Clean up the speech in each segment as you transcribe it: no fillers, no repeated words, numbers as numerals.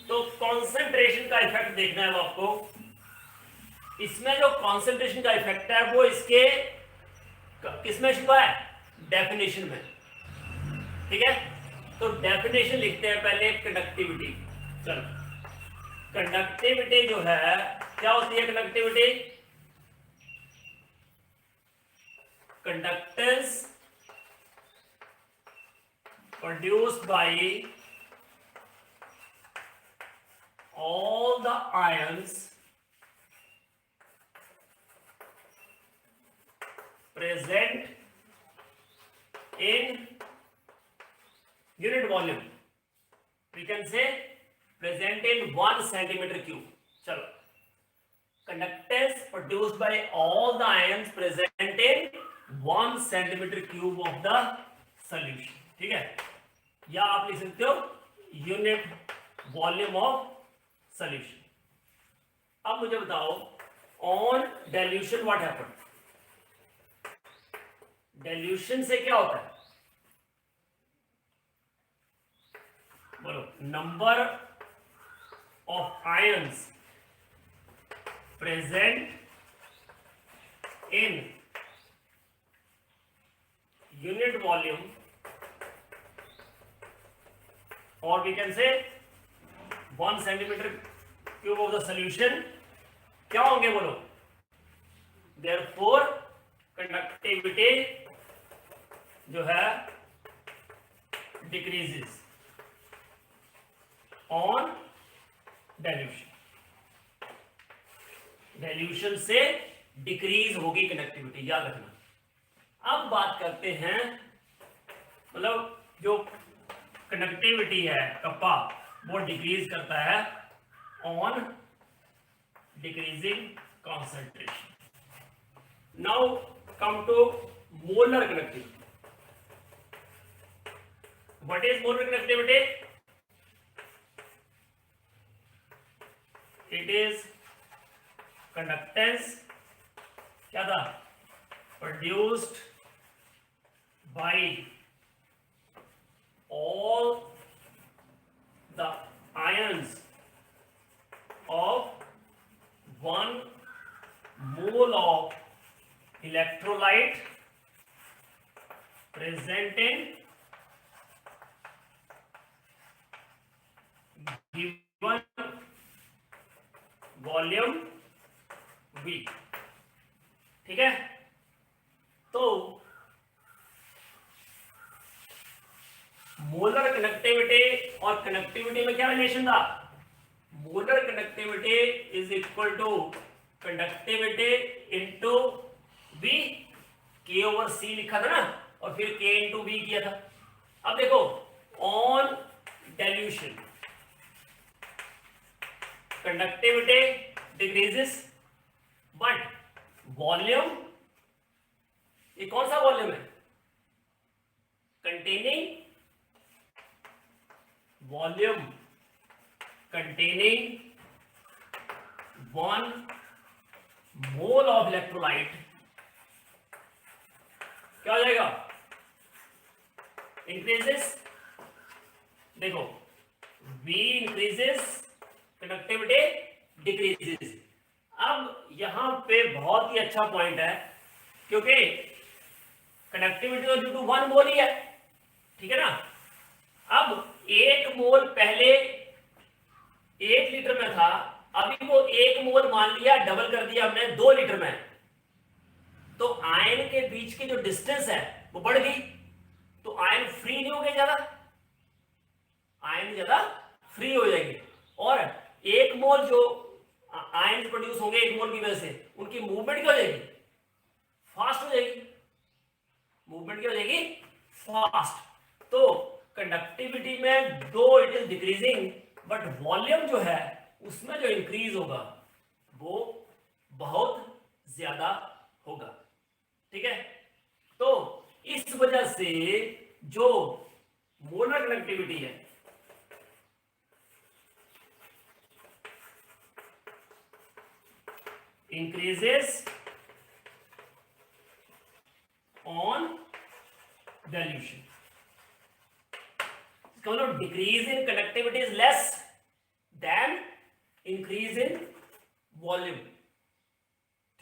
तो कॉन्सेंट्रेशन का इफेक्ट देखना है वो आपको। इसमें जो कॉन्सेंट्रेशन का इफेक्ट है वो इसके किसमें छुपा है? डेफिनेशन में। ठीक है, तो डेफिनेशन लिखते हैं पहले कंडक्टिविटी। चलो, कंडक्टिविटी जो है क्या होती है? Conductivity, conductance produced by all the ions present in unit volume, we can say present in 1 centimeter cube. चलो, conductance produced by all the ions present in 1 centimeter cube of the solution. ठीक है, या आप लिख सकते हो unit volume of solution. अब मुझे बताओ, on dilution what happen? Dilution से क्या होता है? बोलो, number of ions present in unit volume, और we can say 1 centimetre cube of the solution क्या होंगे? बोलो, देयरफॉर कंडक्टिविटी जो है डिक्रीजेस ऑन डाइल्यूशन। डाइल्यूशन से डिक्रीज होगी कंडक्टिविटी, याद रखना। अब बात करते हैं, मतलब जो कंडक्टिविटी है कप्पा वो डिक्रीज करता है on decreasing concentration. Now come to molar conductivity. What is molar conductivity? It is conductance, क्या था? Produced by all the ions of 1 mole of electrolyte present in given volume V। ठीक है, तो molar connectivity और connectivity में क्या relation था? Molar connectivity is equal to conductivity into B, K over C लिखा था ना, और फिर के इनटू बी किया था। अब देखो, on dilution conductivity decreases, but volume, ये कौन सा वॉल्यूम है? Containing volume containing 1 mole of electrolyte क्या हो जाएगा? increases। देखो, V increases, conductivity decreases। अब यहां पे बहुत ही अच्छा पॉइंट है, क्योंकि कंडक्टिविटी तो ड्यू टू 1 मोल ही है, ठीक है ना। अब 1 मोल पहले 1 लीटर में था, अभी वो 1 मोल मान लिया, डबल कर दिया हमने 2 लीटर में, तो आयन के बीच की जो डिस्टेंस है वो बढ़ गई, तो आयन फ्री नहीं हो गए ज्यादा, आयन ज्यादा फ्री हो जाएंगे, और 1 मोल जो आयन प्रोड्यूस होंगे 1 मोल की वजह से, उनकी मूवमेंट क्या हो जाएगी? फास्ट हो जाएगी। मूवमेंट क्या हो जाएगी? फास्ट। तो कंडक्टिविटी में दो it is decreasing, but volume जो है उसमें जो इंक्रीज होगा वो बहुत ज्यादा होगा, ठीक है। तो इस वजह से जो मोलर कंडक्टिविटी है increases on dilution. Decrease in conductivity is less volume,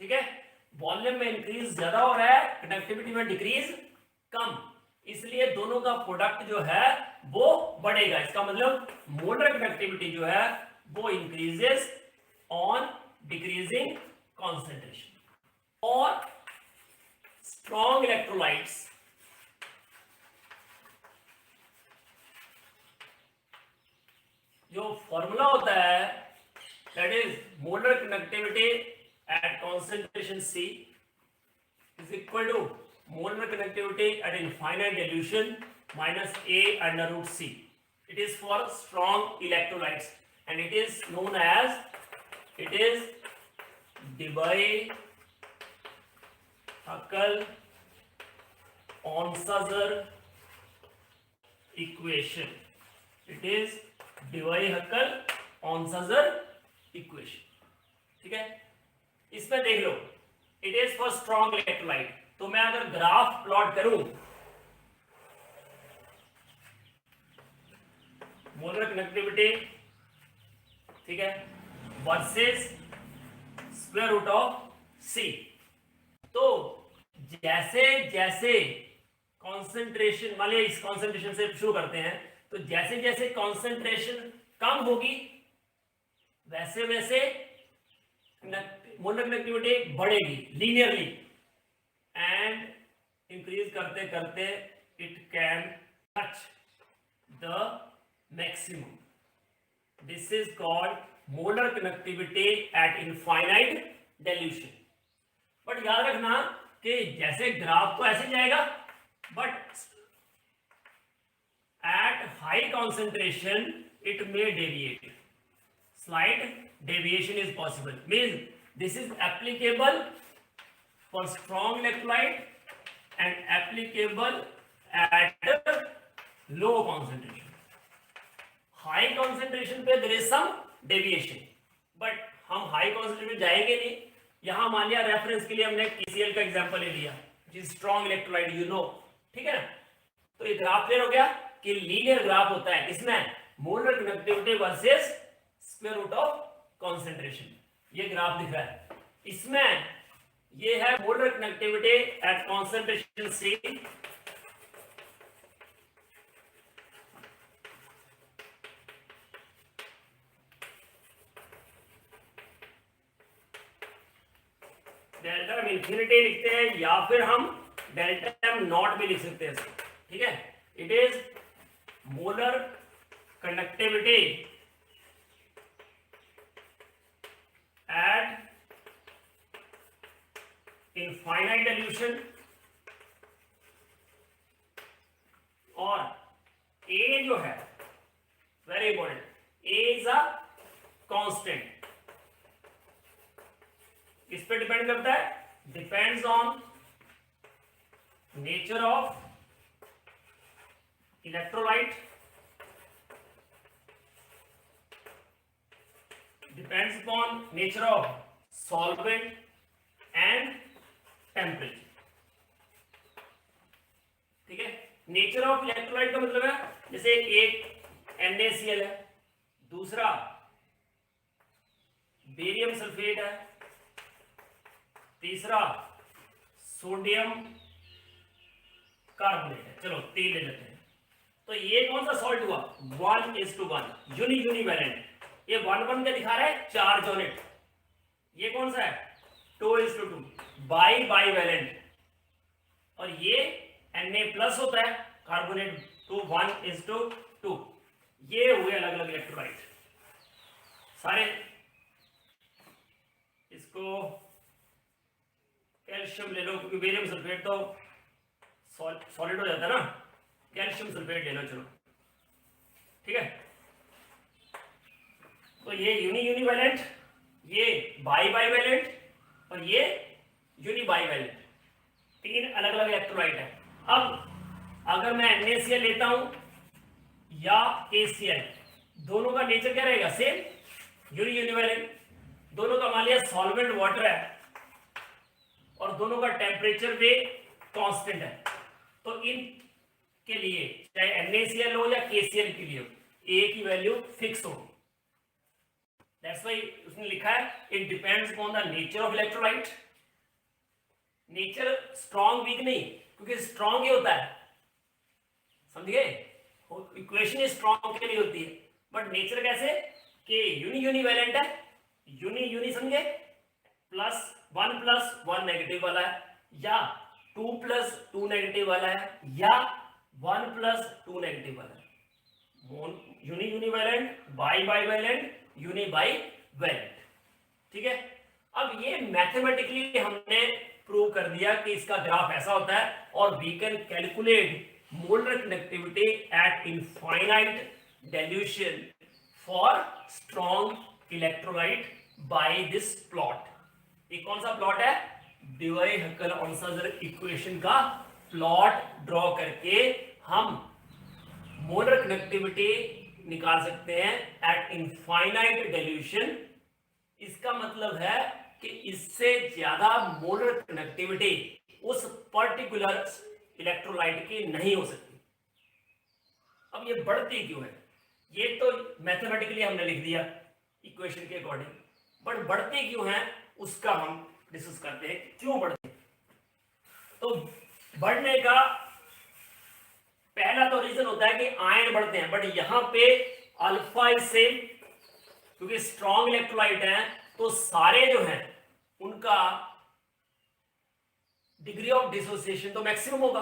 ठीक है। वॉल्यूम में इंक्रीज ज्यादा हो रहा है, कंडक्टिविटी में डिक्रीज कम, इसलिए दोनों का प्रोडक्ट जो है वो बढ़ेगा। इसका मतलब मोलर कंडक्टिविटी जो है वो इंक्रीजेस ऑन डिक्रीजिंग कॉन्सेंट्रेशन। और स्ट्रॉन्ग इलेक्ट्रोलाइट्स जो फॉर्मूला होता है that is molar conductivity at concentration C is equal to molar conductivity at infinite dilution minus A under root C. It is for strong electrolytes and it is known as Debye-Huckel-Onsager equation. It is Debye-Huckel-Onsager equation. ठीक है, इसमें देख लो it is for strong electrolyte. तो मैं अगर graph plot करूं molar conductivity, ठीक है, versus square root of C, तो जैसे जैसे कॉन्सेंट्रेशन वाले, इस कॉन्सेंट्रेशन से शुरू करते हैं, तो जैसे जैसे कॉन्सेंट्रेशन कम होगी वैसे वैसे मोलर कंडक्टिविटी बढ़ेगी लीनियरली, एंड इंक्रीज करते करते it can touch the maximum. This is called molar conductivity at infinite dilution. But याद रखना कि जैसे ग्राफ तो ऐसे जाएगा, but at high concentration it may deviate, slight deviation is possible, means this is applicable for strong electrolyte and applicable at low concentration. High concentration पे there is some deviation, but हम high concentration जाएंगे नहीं। यहाँ मान लिया reference के लिए हमने KCl का एग्जांपल ले लिया, जिस स्ट्रॉन्ग इलेक्ट्रोलाइट यू नो, ठीक है ना। तो ये ग्राफ क्लियर हो गया कि लीनियर ग्राफ होता है, इसमें molar conductivity versus square root of concentration, ये ग्राफ दिख रहा है। इसमें ये है molar conductivity at concentration C, delta M infinity लिखते हैं या फिर हम डेल्टा एम नॉट भी लिख सकते हैं, ठीक है। It is molar conductivity at infinite dilution, और A जो है very important, A is a constant. किस पे डिपेंड करता है? Depends on nature of electrolyte, depends upon nature of solvent and temperature, ठीक है। नेचर ऑफ इलेक्ट्रोलाइट का मतलब है जैसे एक NaCl है, दूसरा बेरियम सल्फेट है, तीसरा सोडियम कार्बोनेट है, चलो 3 ले लेते हैं। तो ये कौन सा सॉल्ट हुआ? 1:1 यूनिवैलेंट। ये 1:1 क्या दिखा रहा है? Charge on it. ये कौन सा है? 2:2 बाईवैलेंट। और ये Na+ होता है कार्बोनेट, तो 1:2। ये हुए अलग अलग इलेक्ट्रोलाइट सारे। इसको कैल्शियम ले लो, क्योंकि बेरियम सल्फेट तो सॉलिड हो जाता है ना, कैल्शियम सल्फेट ले लो, चलो ठीक है। तो ये यूनिवैलेंट, ये बाईवैलेंट और ये यूनिबाईवैलेंट, 3 अलग अलग इलेक्ट्रोलाइट है। अब अगर मैं NaCl लेता हूं या KCl, दोनों का नेचर क्या रहेगा? सेम, यूनिवैलेंट। दोनों का मान लिया सॉल्वेंट वाटर है और दोनों का टेम्परेचर भी कांस्टेंट है, तो इन के लिए चाहे NaCl हो या KCl के लिए एक ही वैल्यू फिक्स होगी। दैट्स व्हाई उसने लिखा है it depends upon the nature of electrolyte. Nature strong week नहीं, क्योंकि स्ट्रॉन्ग ही होता है, समझिए, इक्वेशन स्ट्रॉन्ग के लिए होती है, बट नेचर कैसे कि यूनी वैलेंट है, यूनी समझे, +1 + 1 नेगेटिव वाला है, या 2 + 2 नेगेटिव वाला है, या 1 + 2 नेगेटिव वाला है। Uni valent, bi valent, uni bi valent. ठीक है, अब ये मैथमेटिकली हमने प्रूव कर दिया कि इसका ग्राफ ऐसा होता है, और we can calculate molar conductivity at infinite dilution for strong electrolyte by this plot। ये कौन सा प्लॉट है? डिवाई-हक्केल-ऑन्सागर इक्वेशन का प्लॉट ड्रॉ करके हम मोलर कंडक्टिविटी निकाल सकते हैं एट इनफाइनाइट डाइल्यूशन। इसका मतलब है कि इससे ज्यादा मोलर कंडक्टिविटी उस पर्टिकुलर इलेक्ट्रोलाइट की नहीं हो सकती। अब ये बढ़ती क्यों है? ये तो मैथमेटिकली हमने लिख दिया इक्वेशन के अकॉर्डिंग, बट बढ़ती क्यों है उसका हम डिस्कस करते हैं, क्यों बढ़ती है। तो बढ़ने का पहला तो रीजन होता है कि आयन बढ़ते हैं, बट यहां पे अल्फा इज सेम, क्योंकि स्ट्रॉन्ग इलेक्ट्रोलाइट है तो सारे जो हैं उनका डिग्री ऑफ डिसोसिएशन तो मैक्सिमम होगा,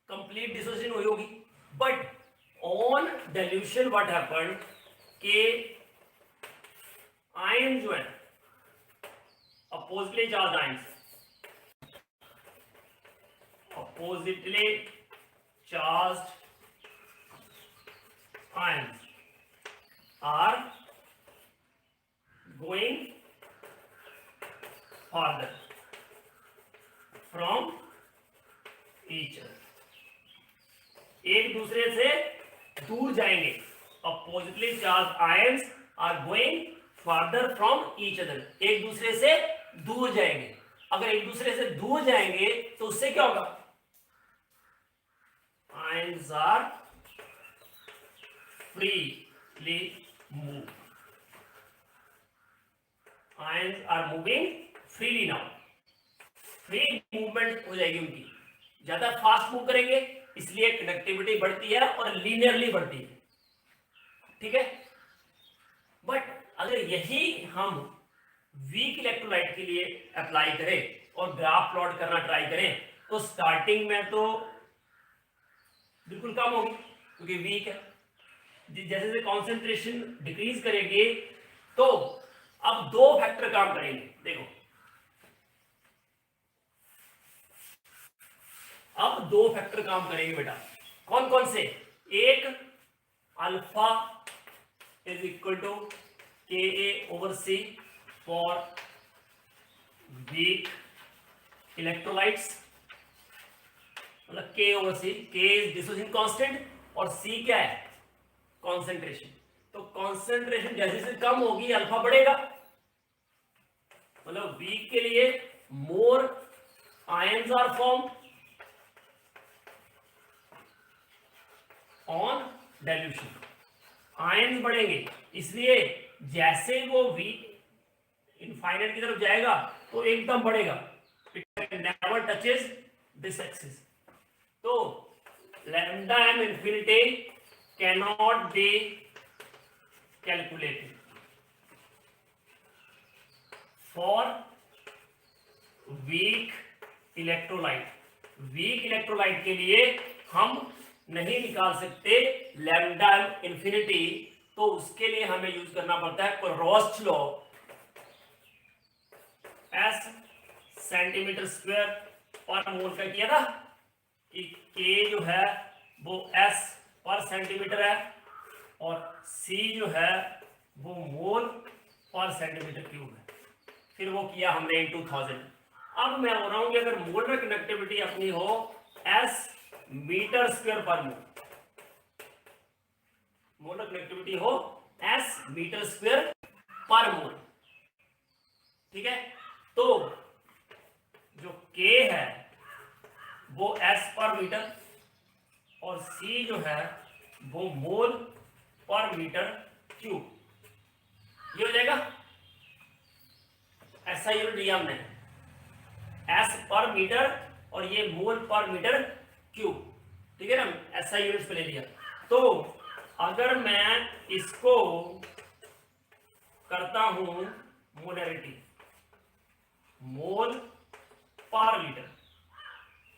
कंप्लीट डिसोसिएशन हुई होगी। But on dilution what happened कि आयन जो है oppositely charge ions, oppositely charged ions are going farther from each other, एक दूसरे से दूर जाएंगे। oppositely charged ions are going farther from each other, एक दूसरे से दूर जाएंगे। अगर एक दूसरे से दूर जाएंगे तो उससे क्या होगा? Ions are freely move. Ions are moving freely now. Free movement हो जाएगी उनकी, ज्यादा फास्ट मूव करेंगे, इसलिए कंडक्टिविटी बढ़ती है और लीनियरली बढ़ती है। ठीक है, बट अगर यही हम वीक इलेक्ट्रोलाइट के लिए अप्लाई करें और ग्राफ प्लॉट करना ट्राई करें, तो स्टार्टिंग में तो बिल्कुल कम होगी क्योंकि वीक है। जैसे जैसे कॉन्सेंट्रेशन डिक्रीज करेगी तो अब दो फैक्टर काम करेंगे। देखो, अब दो फैक्टर काम करेंगे बेटा, कौन कौन से? एक alpha is equal to Ka/C for weak electrolytes, मतलब K/C, K is dissociation constant और C क्या है? कॉन्सेंट्रेशन। तो कॉन्सेंट्रेशन जैसे जैसे कम होगी अल्फा बढ़ेगा, मतलब वीक के लिए more ions are form on dilution, ions बढ़ेंगे, इसलिए जैसे वो वीक इनफाइनाइट की तरफ जाएगा तो एकदम बढ़ेगा, it never touches this axis. तो lambda M infinity cannot be calculated for weak electrolyte। Weak electrolyte के लिए हम नहीं निकाल सकते लैम्डा इंफिनिटी, तो उसके लिए हमें यूज करना पड़ता है क्रोस्ट law, S centimetre square per मोल का किया था कि K जो है वो S पर सेंटीमीटर है और C जो है वो मोल पर सेंटीमीटर क्यूब है, फिर वो किया हमने इन 2000। अब मैं बोल रहा हूं कि अगर मोलर कंडक्टिविटी अपनी हो S मीटर स्क्वायर पर मोल, मोलर कंडक्टिविटी हो S मीटर स्क्वायर पर मोल, ठीक है, तो जो K है वो S पर मीटर और C जो है वो मोल पर मीटर क्यूब, ये हो जाएगा। SI यूनिट लिया हमने, S पर मीटर और ये मोल पर मीटर क्यूब, ठीक है ना, SI यूनिट्स पे ले लिया। तो अगर मैं इसको करता हूं मोलैरिटी, मोल पर लीटर,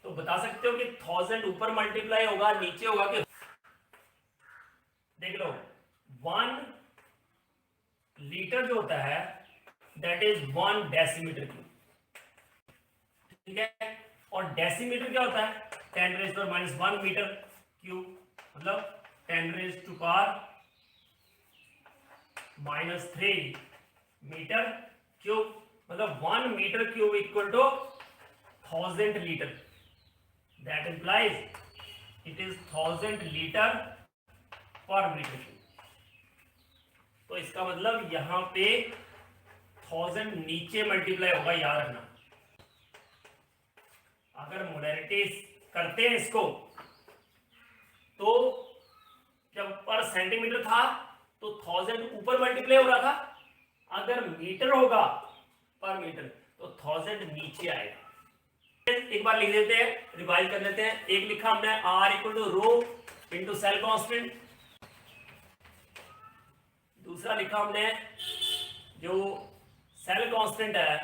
तो बता सकते हो कि 1000 ऊपर मल्टीप्लाई होगा नीचे होगा कि, देख लो 1 लीटर जो होता है दैट इज 1 डेसीमीटर क्यूब, ठीक है, और डेसीमीटर क्या होता है 10⁻⁻1 मीटर क्यूब, मतलब 10⁻⁻³ मीटर क्यूब, मतलब 1 metre cube equal to 1000 litre, that implies it is 1000 litre per metre cube. तो इसका मतलब यहां पे 1000 नीचे मल्टीप्लाई होगा, याद रखना। अगर मोलैरिटी करते हैं इसको तो जब पर सेंटीमीटर था तो 1000 ऊपर मल्टीप्लाई हो रहा था, अगर मीटर होगा पर मीटर तो 1000 नीचे आएगा। एक बार लिख देते हैं, रिवाइज कर लेते हैं। एक लिखा हमने R equal to rho into cell constant, दूसरा लिखा हमने जो सेल कांस्टेंट है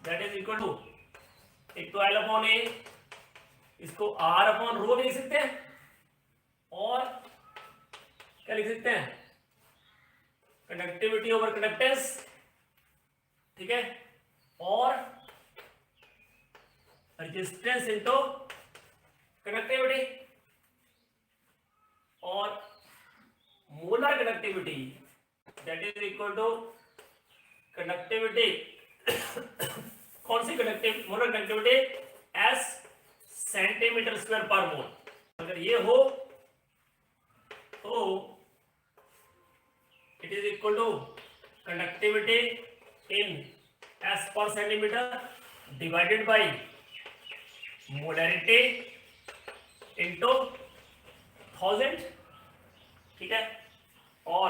दैट इज इक्वल टू, एक तो L/A, इसको R/रो भी लिख सकते हैं, और क्या लिख सकते हैं कंडक्टिविटी ओवर कंडक्टेंस, ठीक है, और रेजिस्टेंस इनटू कंडक्टिविटी, और molar conductivity that is equal to conductivity कौन सी conductivity, molar conductivity S centimetre square per mole. अगर ये हो तो it is equal to conductivity in S per centimetre divided by molarity into 1000, ठीक है। और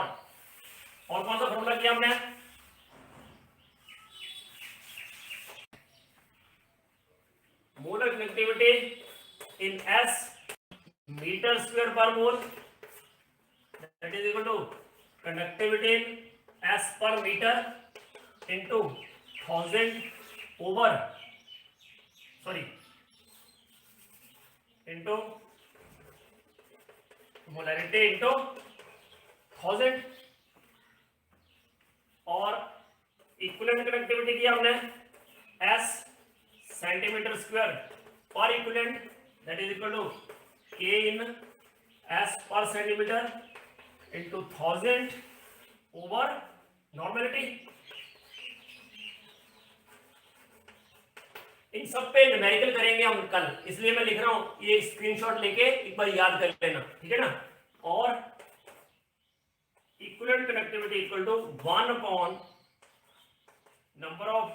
कौन सा फॉर्मूला किया हमने, molar conductivity in S metre square per mole that is equal to conductivity in S per metre into 1000 over into molarity into 1000, और equivalent conductivity किया हमने S centimetre square per equivalent that is equal to K in S per centimetre into 1000 over normality. इन सब पे numerical करेंगे हम कल, इसलिए मैं लिख रहा हूं, ये स्क्रीनशॉट लेके एक बार याद कर लेना, ठीक है ना। और equivalent connectivity equal to 1 upon number of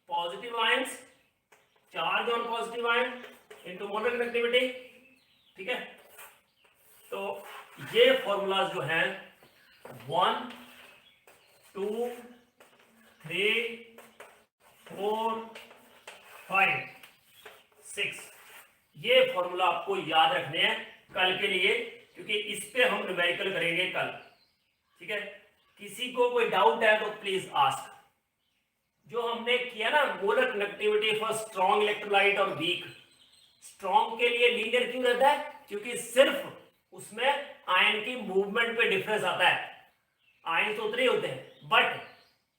positive ions, charge on positive ion into molar connectivity, ठीक है। तो ये फॉर्मूलाज जो हैं 1 2 3 4 5 6, ये फॉर्मूला आपको याद रखने हैं कल के लिए, क्योंकि इस पे हम न्यूमेरिकल करेंगे कल, ठीक है। किसी को कोई डाउट है तो प्लीज आस्क। जो हमने किया ना molar conductivity for strong electrolyte और वीक, स्ट्रॉन्ग के लिए लीनियर क्यों रहता है, क्योंकि सिर्फ उसमें आयन की मूवमेंट पे डिफरेंस आता है, आयन तो उतने होते हैं, बट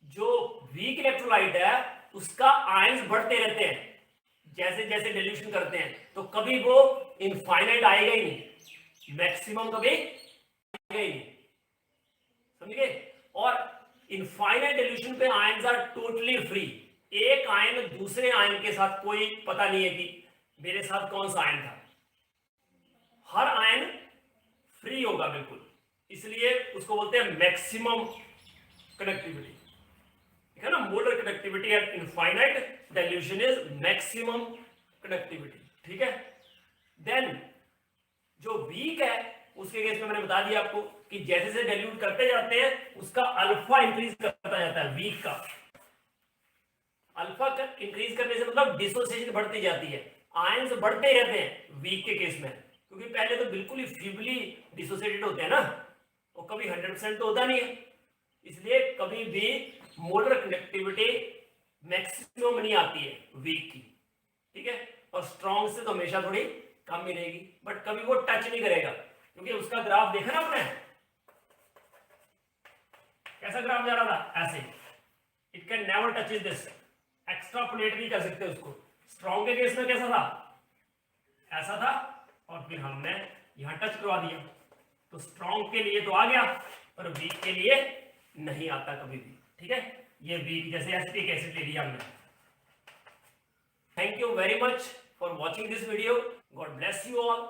जो वीक इलेक्ट्रोलाइट है उसका आयंस बढ़ते रहते हैं जैसे जैसे डिल्यूशन करते हैं, तो कभी वो इनफाइनाइट आएगा ही नहीं, मैक्सिमम कभी आएगा ही नहीं, समझ गए। और इनफाइनाइट डिल्यूशन पे आयंस आर टोटली फ्री, एक आयन दूसरे आयन के साथ कोई पता नहीं है कि मेरे साथ कौन सा आयन था, हर आयन फ्री होगा बिल्कुल, इसलिए उसको बोलते हैं मैक्सिमम कनेक्टिविटी, ठीक है ना। Molar connectivity eight infinite dilution is maximum connectivity, ठीक है। देन जो वीक है उसके केस में मैंने बता दिया आपको कि जैसे जैसे डाइल्यूट करते जाते हैं उसका अल्फा इंक्रीज करता जाता है, वीक का अल्फा का इंक्रीज करने से मतलब डिसोसिएशन बढ़ती जाती है, आयंस बढ़ते रहते हैं वीक के केस में, क्योंकि पहले तो बिल्कुल ही फीबली डिसोसिएटेड होते हैं ना, और कभी 100% तो होता नहीं है, इसलिए कभी भी मोलर कंडक्टिविटी मैक्सिमम नहीं आती है वीक की, ठीक है। और स्ट्रॉन्ग से तो हमेशा थोड़ी कम मिलेगी, बट कभी वो टच नहीं करेगा, क्योंकि उसका ग्राफ देखा ना आपने, कैसा ग्राफ जा रहा था, ऐसे, it can never touch this, extrapolate नहीं कर सकते उसको। स्ट्रॉन्ग के केस में कैसा था, ऐसा था, और फिर हमने यहां टच करवा दिया, तो स्ट्रॉन्ग के लिए तो आ गया, पर वीक के लिए नहीं आता कभी भी, ठीक है। ये वीक जैसे एसिटिक एसिड ले लिया हमने। Thank you very much for watching this video, God bless you all.